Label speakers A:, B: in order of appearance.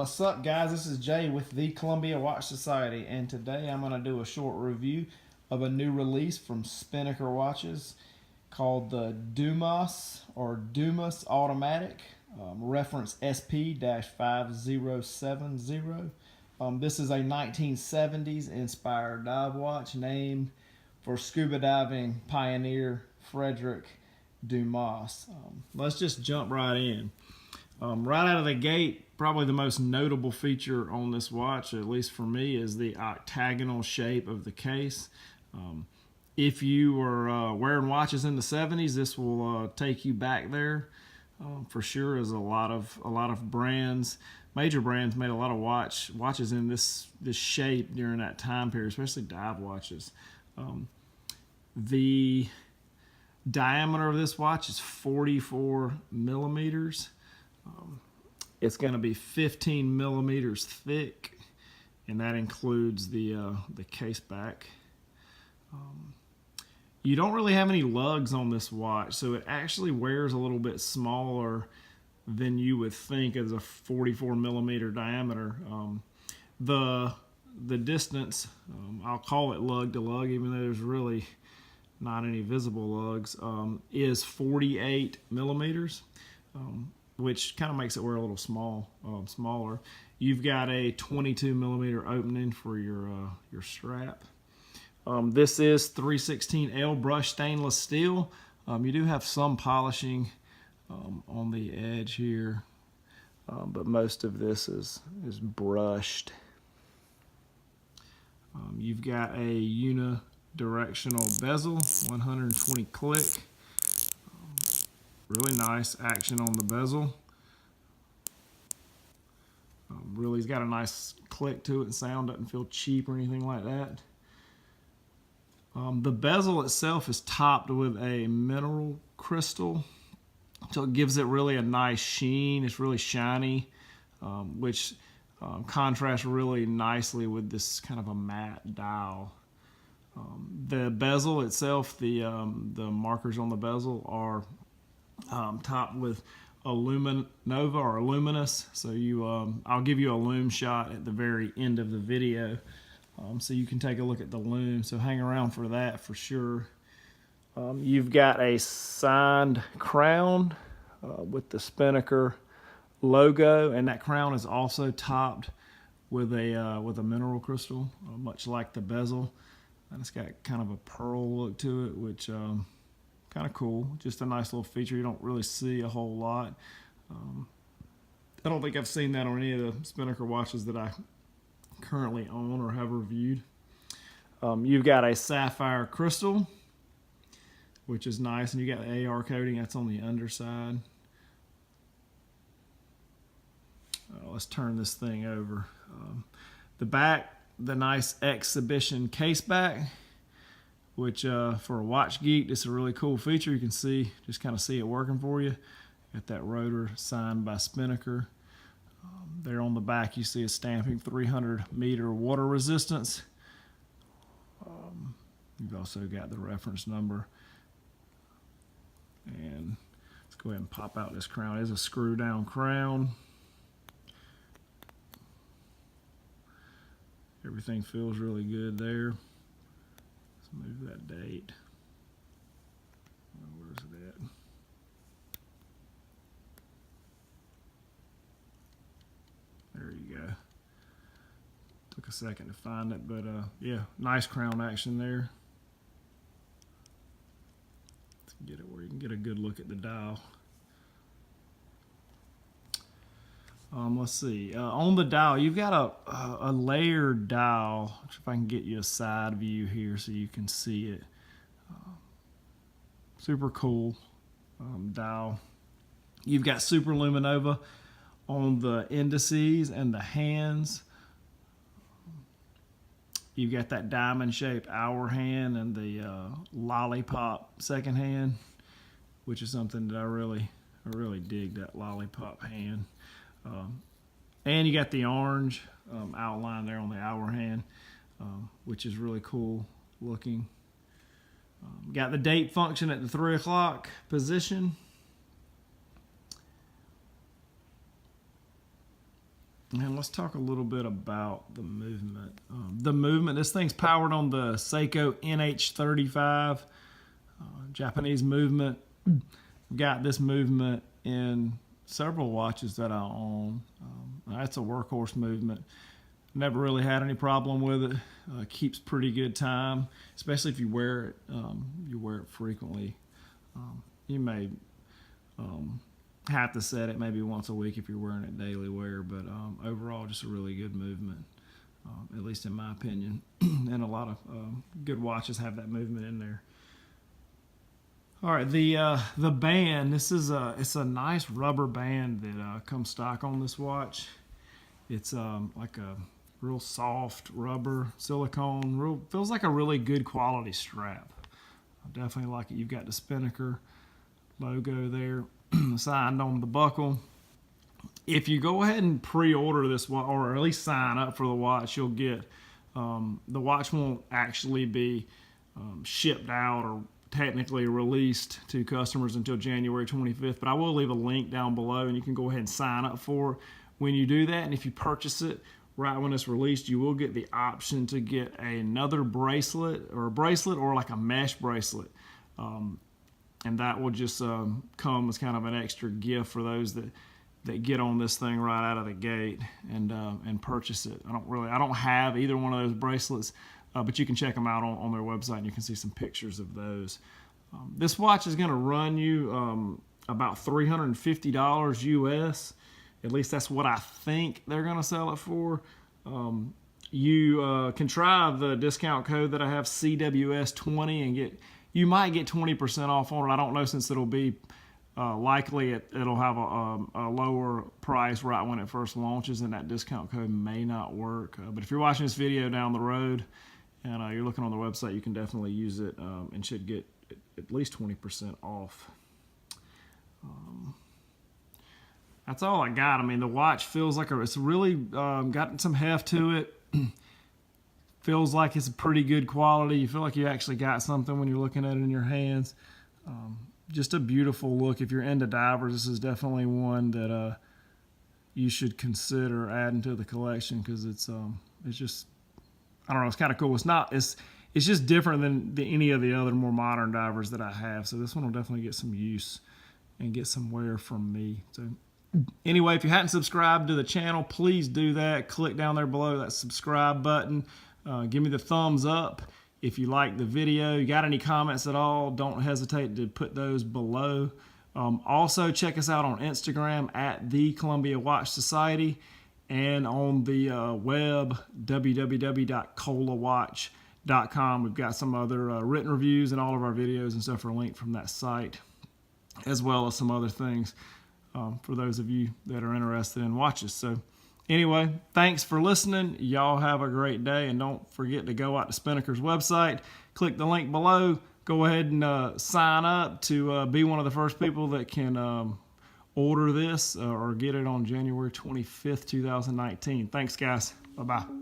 A: What's up, guys? This is Jay with the Columbia Watch Society, and today I'm going to do a short review of a new release from Spinnaker watches called the Dumas or Dumas Automatic, reference SP-5070. This is a 1970s inspired dive watch named for scuba diving pioneer Frederick Dumas. Let's just jump right in. Right out of the gate, probably the most notable feature on this watch, at least for me, is the octagonal shape of the case. If you were wearing watches in the 70s, this will take you back there for sure. As a lot of brands, major brands, made a lot of watches in this shape during that time period, especially dive watches. The diameter of this watch is 44 millimeters. It's going to be 15 millimeters thick, and that includes the case back. You don't really have any lugs on this watch, so it actually wears a little bit smaller than you would think as a 44 millimeter diameter. The distance, I'll call it lug to lug, even though there's really not any visible lugs, is 48 millimeters. Which kind of makes it wear a little smaller. You've got a 22 millimeter opening for your strap. This is 316L brushed stainless steel. You do have some polishing on the edge here, but most of this is brushed. You've got a unidirectional bezel, 120 click. Really nice action on the bezel. Really, it's got a nice click to it, and sound doesn't feel cheap or anything like that. The bezel itself is topped with a mineral crystal, so it gives it really a nice sheen. It's really shiny, which contrasts really nicely with this kind of a matte dial. The bezel itself, the markers on the bezel are topped with a Luminova or luminous. So I'll give you a lume shot at the very end of the video, so you can take a look at the lume. So hang around for that for sure. You've got a signed crown with the Spinnaker logo, and that crown is also topped with a mineral crystal, much like the bezel. And it's got kind of a pearl look to it, which kind of cool. Just a nice little feature. You don't really see a whole lot. I don't think I've seen that on any of the Spinnaker watches that I currently own or have reviewed. You've got a sapphire crystal, which is nice, and you got the AR coating. That's on the underside. Let's turn this thing over. The back, the nice exhibition case back, which for a watch geek, it's a really cool feature. You can see, just kind of see it working for you. Got that rotor signed by Spinnaker. There on the back, you see a stamping 300-meter water resistance. You've also got the reference number. And let's go ahead and pop out this crown. It is a screw-down crown. Everything feels really good there. Move that date. Where's it at? There you go. Took a second to find it, but yeah, nice crown action there. Let's get it where you can get a good look at the dial. Let's see. On the dial, you've got a layered dial. If I can get you a side view here so you can see it. Super cool dial. You've got Super Luminova on the indices and the hands. You've got that diamond-shaped hour hand and the lollipop second hand, which is something that I really dig, that lollipop hand. And you got the orange outline there on the hour hand, which is really cool looking. Got the date function at the 3 o'clock position. And let's talk a little bit about the movement. This thing's powered on the Seiko NH35 Japanese movement. Got this movement in several watches that I own. That's a workhorse movement. Never really had any problem with it. Keeps pretty good time, especially if you wear it. You wear it frequently. You may have to set it maybe once a week if you're wearing it daily wear, but overall just a really good movement, at least in my opinion. And a lot of good watches have that movement in there. All right, the band, it's a nice rubber band that comes stock on this watch. It's like a real soft rubber silicone, feels like a really good quality strap. I definitely like it. You've got the Spinnaker logo there signed on the buckle. If you go ahead and pre-order this watch, or at least sign up for the watch, you'll get the watch won't actually be shipped out or technically released to customers until January 25th, but I will leave a link down below and you can go ahead and sign up for it when you do that. And if you purchase it right when it's released, you will get the option to get another bracelet or like a mesh bracelet. And that will just come as kind of an extra gift for those that get on this thing right out of the gate and purchase it. I don't have either one of those bracelets, but you can check them out on their website and you can see some pictures of those. This watch is going to run you about $350 US. At least that's what I think they're going to sell it for. You can try the discount code that I have, CWS20, and you might get 20% off on it. I don't know, since it'll be likely it'll have a lower price right when it first launches, and that discount code may not work. But if you're watching this video down the road and you're looking on the website, you can definitely use it and should get at least 20% off. That's all I got. I mean, the watch feels like it's really got some heft to it. Feels like it's a pretty good quality. You feel like you actually got something when you're looking at it in your hands. Just a beautiful look. If you're into divers, this is definitely one that you should consider adding to the collection, because it's just, I don't know, it's kind of cool. It's just different than any of the other more modern divers that I have. So this one will definitely get some use and get some wear from me. So anyway, if you hadn't subscribed to the channel, please do that. Click down there below that subscribe button. Give me the thumbs up if you like the video. You got any comments at all, don't hesitate to put those below. Also, check us out on Instagram at the Columbia Watch Society, and on the web, www.colawatch.com. We've got some other written reviews, and all of our videos and stuff are linked from that site, as well as some other things for those of you that are interested in watches. So anyway, thanks for listening. Y'all have a great day, and don't forget to go out to Spinnaker's website, click the link below, go ahead and sign up to be one of the first people that can order this or get it on January 25th, 2019. Thanks, guys. Bye-bye.